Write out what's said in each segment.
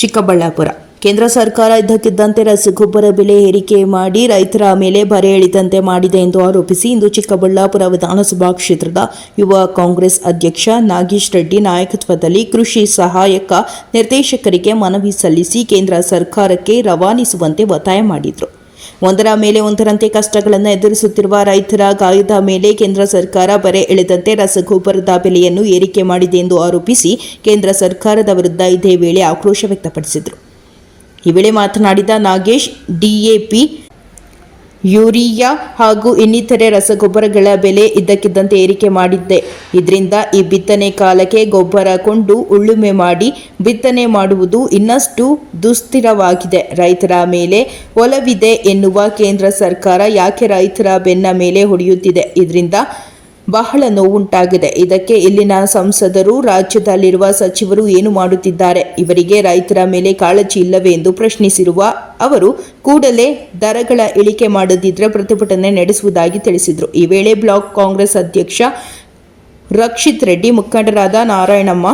ಚಿಕ್ಕಬಳ್ಳಾಪುರ ಕೇಂದ್ರ ಸರ್ಕಾರ ಇದ್ದಕ್ಕಿದ್ದಂತೆ ರಸಗೊಬ್ಬರ ಬೆಲೆ ಏರಿಕೆ ಮಾಡಿ ರೈತರ ಮೇಲೆ ಬರೆ ಎಳೆದಂತೆ ಮಾಡಿದೆ ಎಂದು ಆರೋಪಿಸಿ ಇಂದು ಚಿಕ್ಕಬಳ್ಳಾಪುರ ವಿಧಾನಸಭಾ ಕ್ಷೇತ್ರದ ಯುವ ಕಾಂಗ್ರೆಸ್ ಅಧ್ಯಕ್ಷ ನಾಗೇಶ್ ರೆಡ್ಡಿ ನಾಯಕತ್ವದಲ್ಲಿ ಕೃಷಿ ಸಹಾಯಕ ನಿರ್ದೇಶಕರಿಗೆ ಮನವಿ ಸಲ್ಲಿಸಿ ಕೇಂದ್ರ ಸರ್ಕಾರಕ್ಕೆ ರವಾನಿಸುವಂತೆ ಒತ್ತಾಯ ಮಾಡಿದರು. ಒಂದರ ಮೇಲೆ ಒಂದರಂತೆ ಕಷ್ಟಗಳನ್ನು ಎದುರಿಸುತ್ತಿರುವ ರೈತರ ಗಾಯದ ಮೇಲೆ ಕೇಂದ್ರ ಸರ್ಕಾರ ಬರೆ ಎಳೆದಂತೆ ರಸಗೊಬ್ಬರದ ಬೆಲೆಯನ್ನು ಏರಿಕೆ ಮಾಡಿದೆ ಎಂದು ಆರೋಪಿಸಿ ಕೇಂದ್ರ ಸರ್ಕಾರದ ವಿರುದ್ಧ ಇದೇ ವೇಳೆ ಆಕ್ರೋಶ ವ್ಯಕ್ತಪಡಿಸಿದರು. ಈ ವೇಳೆ ಮಾತನಾಡಿದ ನಾಗೇಶ್, ಡಿಎಪಿ, ಯೂರಿಯಾ ಹಾಗೂ ಇನ್ನಿತರೆ ರಸಗೊಬ್ಬರಗಳ ಬೆಲೆ ಇದ್ದಕ್ಕಿದ್ದಂತೆ ಏರಿಕೆ ಮಾಡಿದ್ದೆ. ಇದರಿಂದ ಈ ಬಿತ್ತನೆ ಕಾಲಕ್ಕೆ ಗೊಬ್ಬರ ಕೊಂಡು ಉಳುಮೆ ಮಾಡಿ ಬಿತ್ತನೆ ಮಾಡುವುದು ಇನ್ನಷ್ಟು ದುಸ್ಥಿರವಾಗಿದೆ. ರೈತರ ಮೇಲೆ ಒಲವಿದೆ ಎನ್ನುವ ಕೇಂದ್ರ ಸರ್ಕಾರ ಯಾಕೆ ರೈತರ ಬೆನ್ನ ಮೇಲೆ ಹೊಡೆಯುತ್ತಿದೆ? ಇದರಿಂದ ಬಹಳ ನೋವುಂಟಾಗಿದೆ. ಇದಕ್ಕೆ ಇಲ್ಲಿನ ಸಂಸದರು, ರಾಜ್ಯದಲ್ಲಿರುವ ಸಚಿವರು ಏನು ಮಾಡುತ್ತಿದ್ದಾರೆ? ಇವರಿಗೆ ರೈತರ ಮೇಲೆ ಕಾಳಜಿ ಇಲ್ಲವೇ ಎಂದು ಪ್ರಶ್ನಿಸಿರುವ ಅವರು ಕೂಡಲೇ ದರಗಳ ಇಳಿಕೆ ಮಾಡದಿದ್ದರೆ ಪ್ರತಿಭಟನೆ ನಡೆಸುವುದಾಗಿ ತಿಳಿಸಿದರು. ಈ ವೇಳೆ ಬ್ಲಾಕ್ ಕಾಂಗ್ರೆಸ್ ಅಧ್ಯಕ್ಷ ರಕ್ಷಿತ್ ರೆಡ್ಡಿ, ಮುಖಂಡರಾದ ನಾರಾಯಣಮ್ಮ,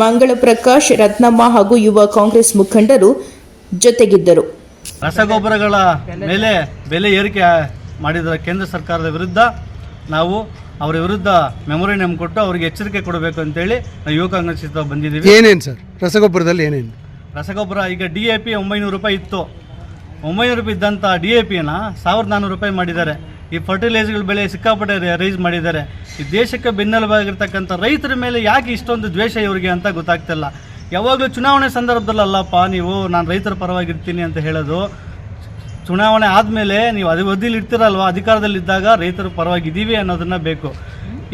ಮಂಗಳ ಪ್ರಕಾಶ್, ರತ್ನಮ್ಮ ಹಾಗೂ ಯುವ ಕಾಂಗ್ರೆಸ್ ಮುಖಂಡರು ಜೊತೆಗಿದ್ದರು. ರಸಗೊಬ್ಬರಗಳ ಮೇಲೆ ಬೆಲೆ ಏರಿಕೆ ಮಾಡಿದ ಕೇಂದ್ರ ಸರ್ಕಾರದ ವಿರುದ್ಧ ನಾವು ಅವರ ವಿರುದ್ಧ ಮೆಮೊರೇಂಡಮ್ ಕೊಟ್ಟು ಅವರಿಗೆ ಎಚ್ಚರಿಕೆ ಕೊಡಬೇಕು ಅಂತೇಳಿ ನಾವು ಯುವ ಕಾಂಗ್ರೆಸ್ ಬಂದಿದ್ದೀವಿ. ಏನೇನು ಸರ್ ರಸಗೊಬ್ಬರದಲ್ಲಿ ಏನೇನು? ರಸಗೊಬ್ಬರ ಈಗ DAP 900 ರೂಪಾಯಿ ಇತ್ತು. 900 ರೂಪಾಯಿ ಇದ್ದಂಥ DAPನ 1400 ರೂಪಾಯಿ ಮಾಡಿದ್ದಾರೆ. ಈ ಫರ್ಟಿಲೈಸರ್ಗಳ ಬೆಲೆ ಸಿಕ್ಕಾಪಟ್ಟೆ ರೈಸ್ ಮಾಡಿದ್ದಾರೆ. ಈ ದೇಶಕ್ಕೆ ಬೆನ್ನೆಲುಬಾಗಿರ್ತಕ್ಕಂಥ ರೈತರ ಮೇಲೆ ಯಾಕೆ ಇಷ್ಟೊಂದು ದ್ವೇಷ ಇವರಿಗೆ ಅಂತ ಗೊತ್ತಾಗ್ತಿಲ್ಲ. ಯಾವಾಗಲೂ ಚುನಾವಣೆ ಸಂದರ್ಭದಲ್ಲಲ್ಲಪ್ಪ ನೀವು ನಾನು ರೈತರ ಪರವಾಗಿರ್ತೀನಿ ಅಂತ ಹೇಳೋದು. ಚುನಾವಣೆ ಆದಮೇಲೆ ನೀವು ಅವಧಿಯಲ್ಲಿ ಇರ್ತೀರಲ್ವ, ಅಧಿಕಾರದಲ್ಲಿದ್ದಾಗ ರೈತರ ಪರವಾಗಿದ್ದೀವಿ ಅನ್ನೋದನ್ನು ಬೇಕು.